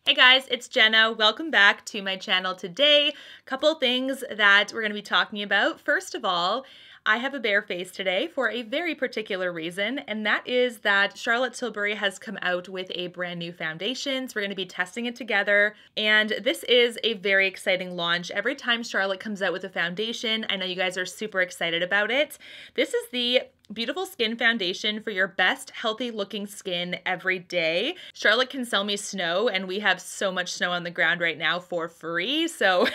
Hey guys, it's Jenna. Welcome back to my channel today. Couple things that we're going to be talking about. First of all, I have a bare face today for a very particular reason, and that is that Charlotte Tilbury has come out with a brand new foundation. So we're going to be testing it together, and this is a very exciting launch. Every time Charlotte comes out with a foundation, I know you guys are super excited about it. This is the Beautiful Skin Foundation for your best healthy looking skin every day. Charlotte can sell me snow, and we have so much snow on the ground right now for free, so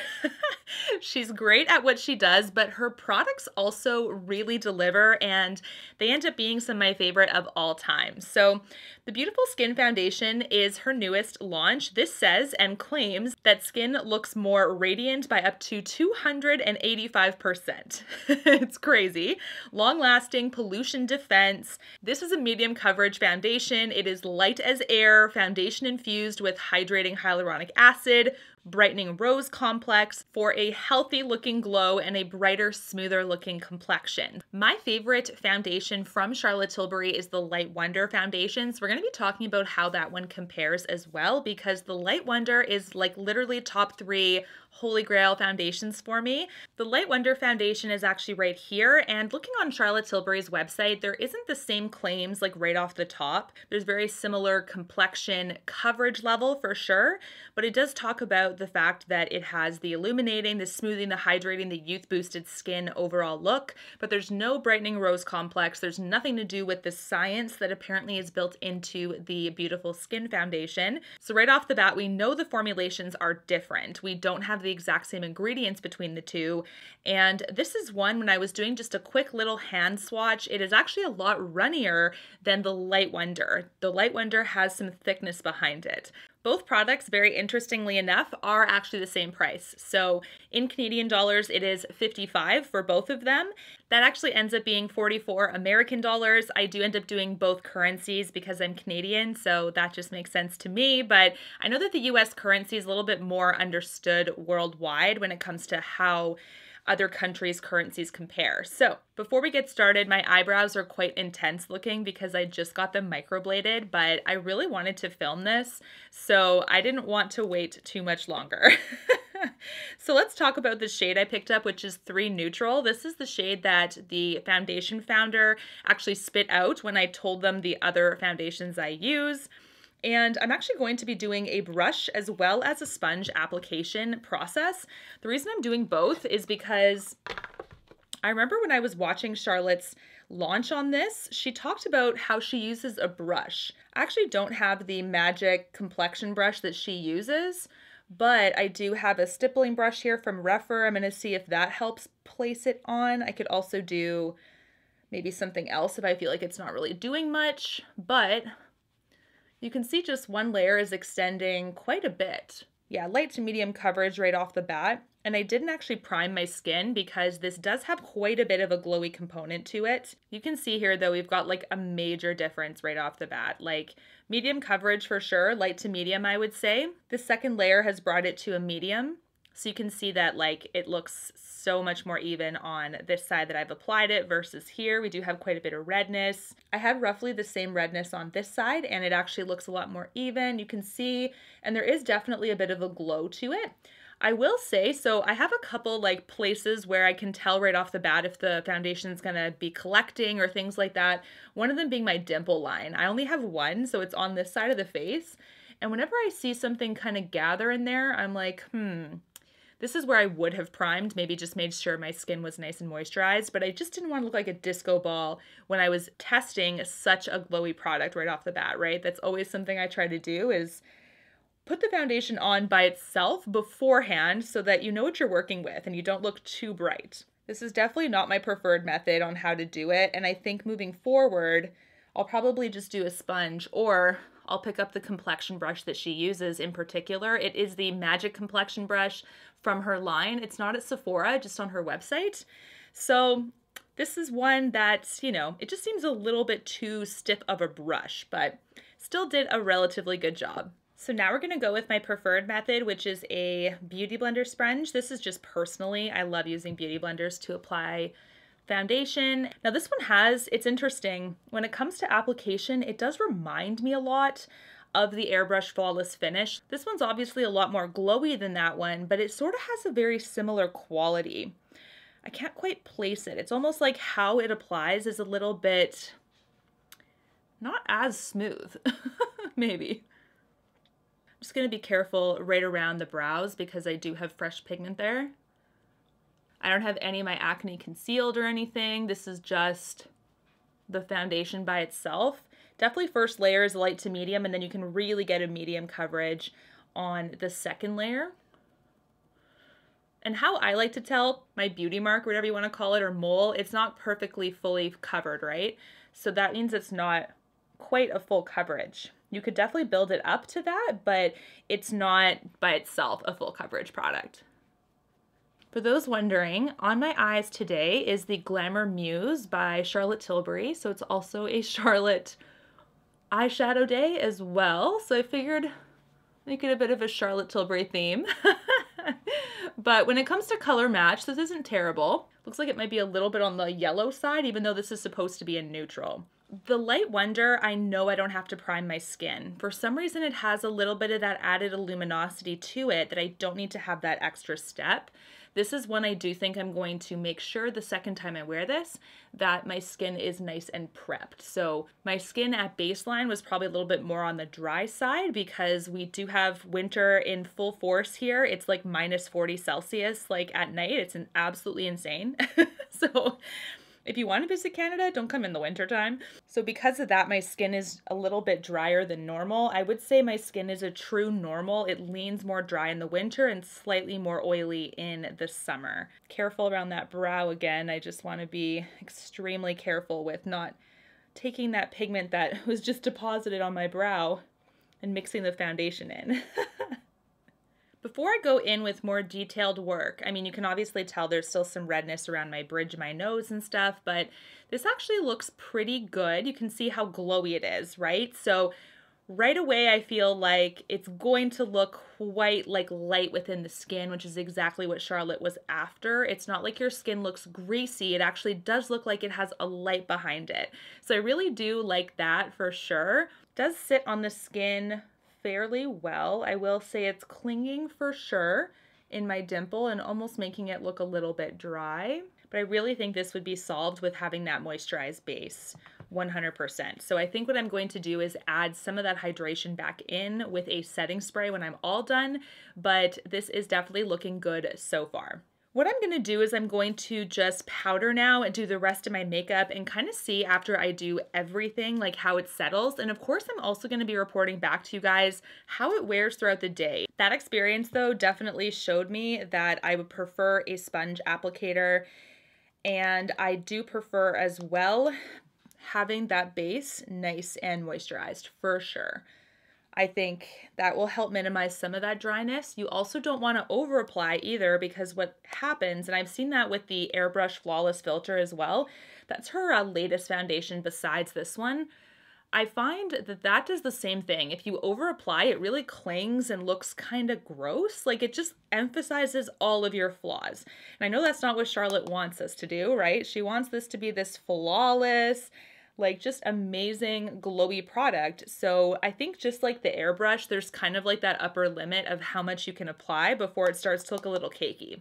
she's great at what she does, but her products also really deliver, and they end up being some of my favorite of all time. So the Beautiful Skin Foundation is her newest launch. This says and claims that skin looks more radiant by up to 285%. It's crazy. Long-lasting pollution defense. This is a medium coverage foundation. It is light as air, foundation infused with hydrating hyaluronic acid, brightening rose complex for a healthy looking glow and a brighter, smoother looking complexion. My favorite foundation from Charlotte Tilbury is the Light Wonder foundation. So we're going to be talking about how that one compares as well, because the Light Wonder is like literally top 3 holy grail foundations for me. The Light Wonder foundation is actually right here, and looking on Charlotte Tilbury's website, there isn't the same claims like right off the top. There's very similar complexion coverage level for sure, but it does talk about the fact that it has the illuminating, the smoothing, the hydrating, the youth boosted skin overall look, but there's no brightening rose complex. There's nothing to do with the science that apparently is built into the Beautiful Skin Foundation. So right off the bat, we know the formulations are different. We don't have the exact same ingredients between the two. And this is one, when I was doing just a quick little hand swatch, it is actually a lot runnier than the Light Wonder. The Light Wonder has some thickness behind it. Both products, very interestingly enough, are actually the same price. So in Canadian dollars, it is $55 for both of them. That actually ends up being 44 American dollars. I do end up doing both currencies because I'm Canadian, so that just makes sense to me. But I know that the US currency is a little bit more understood worldwide when it comes to how other countries' currencies compare. So before we get started, my eyebrows are quite intense looking because I just got them microbladed, but I really wanted to film this, so I didn't want to wait too much longer. So let's talk about the shade I picked up, which is 3 Neutral. This is the shade that the foundation founder actually spit out when I told them the other foundations I use. And I'm actually going to be doing a brush as well as a sponge application process. The reason I'm doing both is because I remember when I was watching Charlotte's launch on this, she talked about how she uses a brush. I actually don't have the magic complexion brush that she uses, but I do have a stippling brush here from REPHR. I'm going to see if that helps place it on. I could also do maybe something else if I feel like it's not really doing much, but you can see just one layer is extending quite a bit. Yeah, light to medium coverage right off the bat. And I didn't actually prime my skin because this does have quite a bit of a glowy component to it. You can see here though, we've got like a major difference right off the bat. Like medium coverage for sure, light to medium I would say. The second layer has brought it to a medium. So you can see that like it looks so much more even on this side that I've applied it versus here. We do have quite a bit of redness. I have roughly the same redness on this side, and it actually looks a lot more even. You can see, and there is definitely a bit of a glow to it. I will say, so I have a couple like places where I can tell right off the bat if the foundation is gonna be collecting or things like that. One of them being my dimple line. I only have one, so it's on this side of the face. And whenever I see something kind of gather in there, I'm like, this is where I would have primed, maybe just made sure my skin was nice and moisturized, but I just didn't want to look like a disco ball when I was testing such a glowy product right off the bat, right? That's always something I try to do, is put the foundation on by itself beforehand so that you know what you're working with and you don't look too bright. This is definitely not my preferred method on how to do it, and I think moving forward, I'll probably just do a sponge, or I'll pick up the complexion brush that she uses in particular. It is the Magic Complexion brush from her line. It's not at Sephora, just on her website. So this is one that, you know, it just seems a little bit too stiff of a brush, but still did a relatively good job. So now we're gonna go with my preferred method, which is a Beauty Blender sponge. This is just personally, I love using Beauty Blenders to apply foundation. Now this one has, it's interesting, when it comes to application, it does remind me a lot of the Airbrush Flawless Finish. This one's obviously a lot more glowy than that one, but it sort of has a very similar quality. I can't quite place it. It's almost like how it applies is a little bit not as smooth, maybe. I'm just going to be careful right around the brows because I do have fresh pigment there. I don't have any of my acne concealed or anything. This is just the foundation by itself. Definitely first layer is light to medium, and then you can really get a medium coverage on the second layer. And how I like to tell my beauty mark, whatever you want to call it, or mole, it's not perfectly fully covered, right? So that means it's not quite a full coverage. You could definitely build it up to that, but it's not by itself a full coverage product. For those wondering, on my eyes today is the Glamour Muse by Charlotte Tilbury. So it's also a Charlotte eyeshadow day as well. So I figured make it a bit of a Charlotte Tilbury theme. But when it comes to color match, this isn't terrible. Looks like it might be a little bit on the yellow side, even though this is supposed to be a neutral. The Light Wonder, I know I don't have to prime my skin. For some reason, it has a little bit of that added luminosity to it that I don't need to have that extra step. This is one I do think I'm going to make sure the second time I wear this that my skin is nice and prepped. So my skin at baseline was probably a little bit more on the dry side because we do have winter in full force here. It's like minus 40 Celsius like at night. It's absolutely insane. So if you want to visit Canada, don't come in the winter time. So because of that, my skin is a little bit drier than normal. I would say my skin is a true normal. It leans more dry in the winter and slightly more oily in the summer. Careful around that brow again. I just want to be extremely careful with not taking that pigment that was just deposited on my brow and mixing the foundation in. Before I go in with more detailed work, I mean, you can obviously tell there's still some redness around my bridge of my nose and stuff, but this actually looks pretty good. You can see how glowy it is, right? So right away, I feel like it's going to look quite like light within the skin, which is exactly what Charlotte was after. It's not like your skin looks greasy. It actually does look like it has a light behind it. So I really do like that for sure. It does sit on the skin fairly well. I will say it's clinging for sure in my dimple and almost making it look a little bit dry. But I really think this would be solved with having that moisturized base 100%. So I think what I'm going to do is add some of that hydration back in with a setting spray when I'm all done, but this is definitely looking good so far. What I'm going to do is I'm going to just powder now and do the rest of my makeup and kind of see after I do everything like how it settles. And of course, I'm also going to be reporting back to you guys how it wears throughout the day. That experience though definitely showed me that I would prefer a sponge applicator, and I do prefer as well having that base nice and moisturized for sure. I think that will help minimize some of that dryness. You also don't want to over apply either, because what happens, and I've seen that with the Airbrush Flawless Filter as well, that's her latest foundation besides this one. I find that that does the same thing. If you over apply, it really clings and looks kind of gross. Like it just emphasizes all of your flaws. And I know that's not what Charlotte wants us to do, right? She wants this to be this flawless, like just amazing glowy product. So I think just like the airbrush, there's kind of like that upper limit of how much you can apply before it starts to look a little cakey.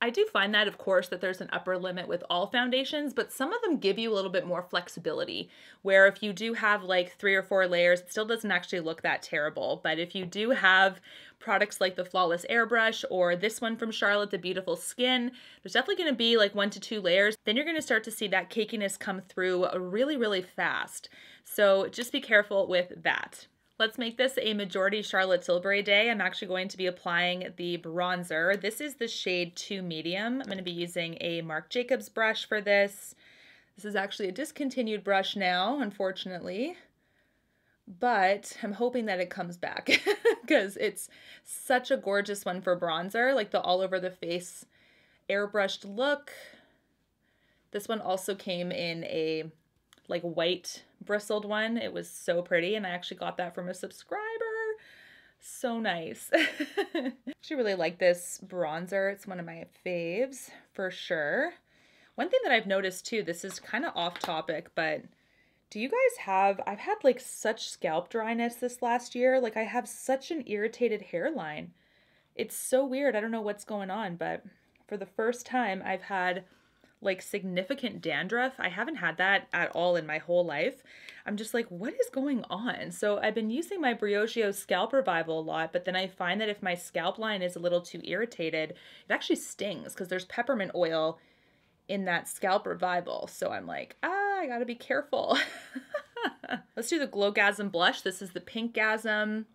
I do find that, of course, that there's an upper limit with all foundations, but some of them give you a little bit more flexibility, where if you do have like 3 or 4 layers, it still doesn't actually look that terrible. But if you do have products like the Flawless Airbrush or this one from Charlotte, the Beautiful Skin, there's definitely going to be like 1 to 2 layers. Then you're going to start to see that cakiness come through really, really fast. So just be careful with that. Let's make this a majority Charlotte Tilbury day. I'm actually going to be applying the bronzer. This is the shade 2 Medium. I'm going to be using a Marc Jacobs brush for this. This is actually a discontinued brush now, unfortunately. But I'm hoping that it comes back because it's such a gorgeous one for bronzer, like the all over the face airbrushed look. This one also came in a like white bristled one. It was so pretty, and I actually got that from a subscriber. So nice. I actually really like this bronzer. It's one of my faves for sure. One thing that I've noticed too, this is kind of off topic, but Do you guys have, I've had like such scalp dryness this last year. Like I have such an irritated hairline. It's so weird. I don't know what's going on, but for the first time I've had like significant dandruff. I haven't had that at all in my whole life. I'm just like, what is going on? So I've been using my Brioche Scalp Revival a lot, but then I find that if my scalp line is a little too irritated, it actually stings because there's peppermint oil in that Scalp Revival. So I'm like, I gotta be careful. Let's do the Glowgasm blush. This is the Pinkgasm.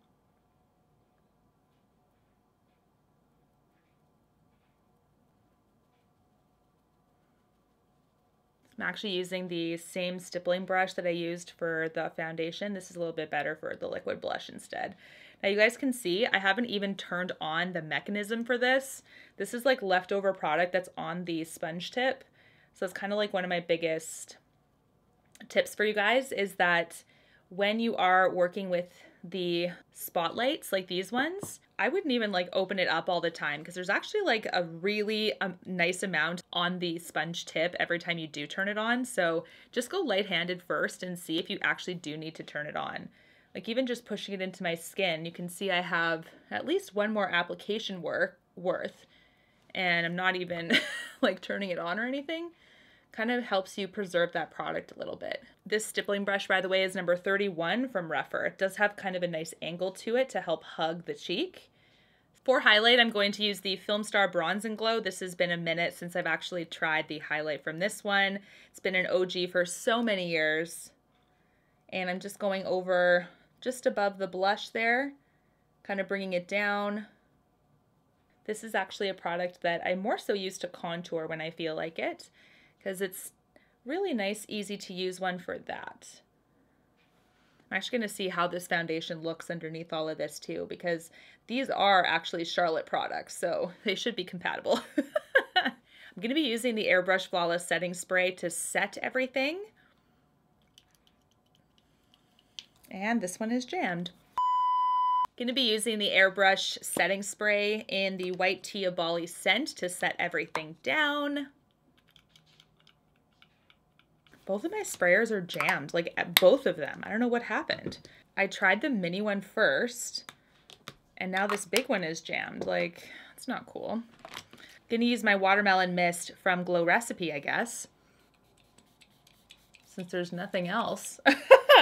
I'm actually using the same stippling brush that I used for the foundation. This is a little bit better for the liquid blush instead. Now you guys can see I haven't even turned on the mechanism for this. This is like leftover product that's on the sponge tip. So it's kind of like one of my biggest tips for you guys is that when you are working with the spotlights like these ones, I wouldn't even like open it up all the time because there's actually like a really nice amount on the sponge tip every time you do turn it on. So just go light-handed first and see if you actually do need to turn it on. Like even just pushing it into my skin, you can see I have at least one more application worth, and I'm not even like turning it on or anything. Kind of helps you preserve that product a little bit. This stippling brush, by the way, is number 31 from REPHR. It does have kind of a nice angle to it to help hug the cheek. For highlight, I'm going to use the Filmstar Bronze and Glow. This has been a minute since I've actually tried the highlight from this one. It's been an OG for so many years. And I'm just going over just above the blush there, kind of bringing it down. This is actually a product that I more so use to contour when I feel like it, because it's really nice, easy to use one for that. I'm actually going to see how this foundation looks underneath all of this too, because these are actually Charlotte products, so they should be compatible. I'm going to be using the Airbrush Flawless Setting Spray to set everything. And this one is jammed. Going to be using the Airbrush Setting Spray in the White Tia Bali scent to set everything down. Both of my sprayers are jammed, like both of them. I don't know what happened. I tried the mini one first, and now this big one is jammed. Like, it's not cool. Gonna use my Watermelon Mist from Glow Recipe, I guess, since there's nothing else.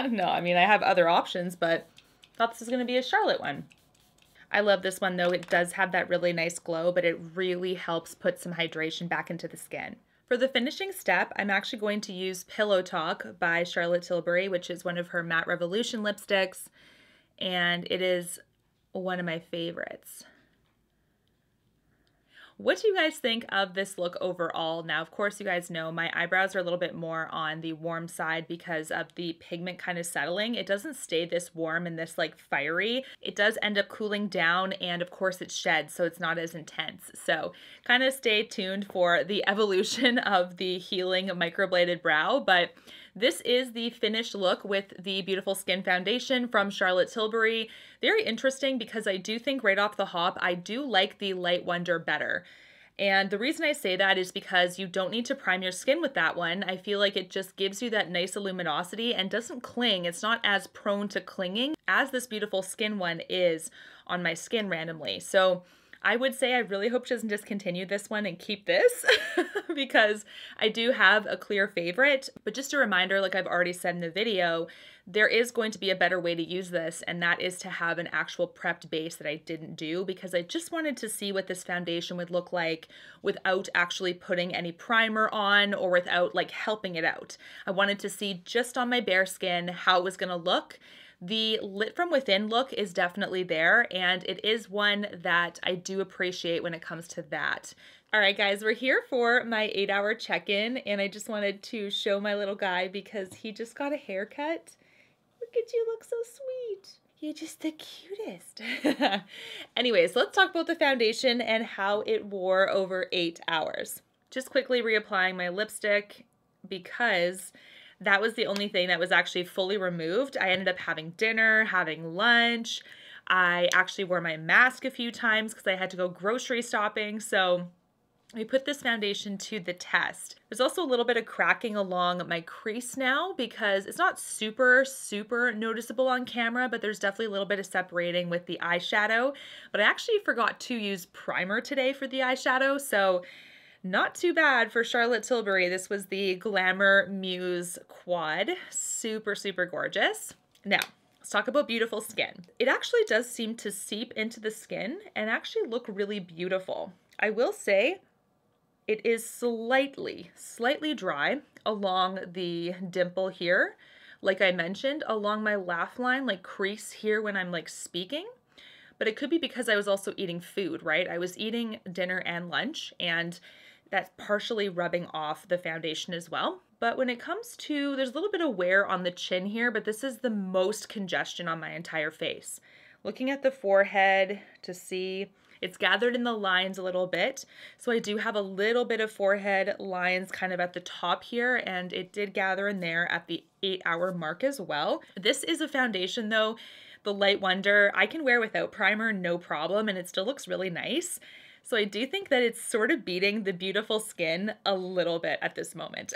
No, I mean, I have other options, but thought this was gonna be a Charlotte one. I love this one though. It does have that really nice glow, but it really helps put some hydration back into the skin. For the finishing step, I'm actually going to use Pillow Talk by Charlotte Tilbury, which is one of her Matte Revolution lipsticks, and it is one of my favorites. What do you guys think of this look overall? Now, of course, you guys know my eyebrows are a little bit more on the warm side because of the pigment kind of settling. It doesn't stay this warm and this like fiery. It does end up cooling down, and of course it sheds, so it's not as intense. So kind of stay tuned for the evolution of the healing microbladed brow, but this is the finished look with the Beautiful Skin Foundation from Charlotte Tilbury. Very interesting because I do think right off the hop, I do like the Light Wonder better. And the reason I say that is because you don't need to prime your skin with that one. I feel like it just gives you that nice luminosity and doesn't cling. It's not as prone to clinging as this Beautiful Skin one is on my skin randomly. So I would say I really hope she doesn't discontinue this one and keep this because I do have a clear favorite. But just a reminder, like I've already said in the video, there is going to be a better way to use this, and that is to have an actual prepped base that I didn't do because I just wanted to see what this foundation would look like without actually putting any primer on or without like helping it out. I wanted to see just on my bare skin how it was going to look. The Lit From Within look is definitely there, and it is one that I do appreciate when it comes to that. All right, guys, we're here for my 8-hour check-in, and I just wanted to show my little guy because he just got a haircut. Look at you, look so sweet. You're just the cutest. Anyways, let's talk about the foundation and how it wore over 8 hours. Just quickly reapplying my lipstick because that was the only thing that was actually fully removed. I ended up having dinner, having lunch. I actually wore my mask a few times because I had to go grocery shopping. So we put this foundation to the test. There's also a little bit of cracking along my crease now because it's not super noticeable on camera, but there's definitely a little bit of separating with the eyeshadow. But I actually forgot to use primer today for the eyeshadow, so not too bad for Charlotte Tilbury. This was the Glamour Muse Quad. Super gorgeous. Now, let's talk about beautiful skin. It actually does seem to seep into the skin and actually look really beautiful. I will say, it is slightly dry along the dimple here. Like I mentioned, along my laugh line, like crease here when I'm like speaking. But it could be because I was also eating food, right? I was eating dinner and lunch, and that's partially rubbing off the foundation as well. But when it comes to, there's a little bit of wear on the chin here, but this is the most congestion on my entire face. Looking at the forehead to see, it's gathered in the lines a little bit. So I do have a little bit of forehead lines kind of at the top here, and it did gather in there at the 8-hour mark as well. This is a foundation though, the Light Wonder, I can wear without primer, no problem, and it still looks really nice. So I do think that it's sort of beating the beautiful skin a little bit at this moment,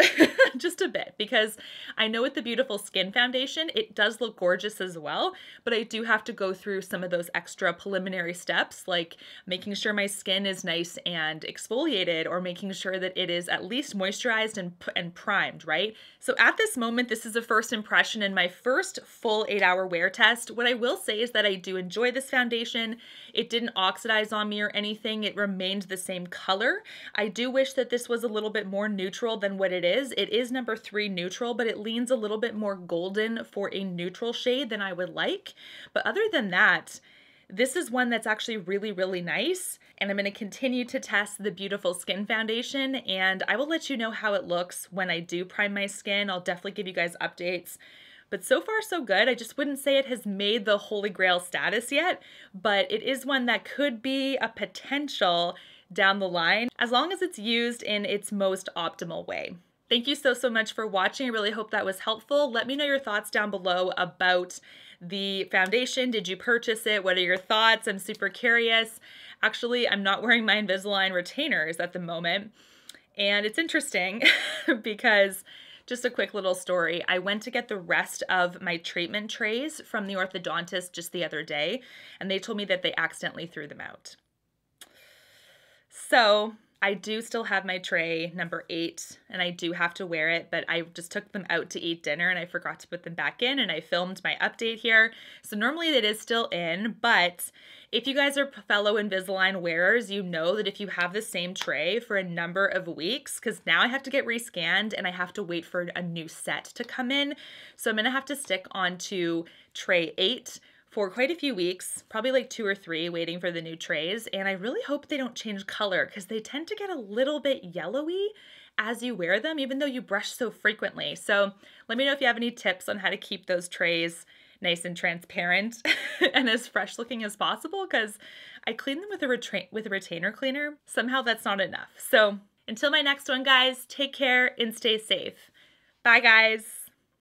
just a bit, because I know with the beautiful skin foundation, it does look gorgeous as well, but I do have to go through some of those extra preliminary steps, like making sure my skin is nice and exfoliated, or making sure that it is at least moisturized and primed, right? So at this moment, this is a first impression in my first full 8-hour wear test. What I will say is that I do enjoy this foundation. It didn't oxidize on me or anything. It remained the same color. I do wish that this was a little bit more neutral than what it is. It is number 3 neutral, but it leans a little bit more golden for a neutral shade than I would like. But other than that, this is one that's actually really nice, and I'm going to continue to test the beautiful skin foundation, and I will let you know how it looks when I do prime my skin. I'll definitely give you guys updates. But so far so good. I just wouldn't say it has made the holy grail status yet, but it is one that could be a potential down the line, as long as it's used in its most optimal way. Thank you so much for watching. I really hope that was helpful. Let me know your thoughts down below about the foundation. Did you purchase it? What are your thoughts? I'm super curious. Actually, I'm not wearing my Invisalign retainers at the moment, and it's interesting because just a quick little story. I went to get the rest of my treatment trays from the orthodontist just the other day, and they told me that they accidentally threw them out. So I do still have my tray number 8, and I do have to wear it, but I just took them out to eat dinner and I forgot to put them back in, and I filmed my update here. So normally it is still in, but if you guys are fellow Invisalign wearers, you know that if you have the same tray for a number of weeks, because now I have to get rescanned and I have to wait for a new set to come in. So I'm going to have to stick on to tray 8 for quite a few weeks, probably like 2 or 3, waiting for the new trays. And I really hope they don't change color because they tend to get a little bit yellowy as you wear them, even though you brush so frequently. So let me know if you have any tips on how to keep those trays nice and transparent and as fresh looking as possible, because I clean them with a retainer cleaner. Somehow that's not enough. So until my next one, guys, take care and stay safe. Bye, guys.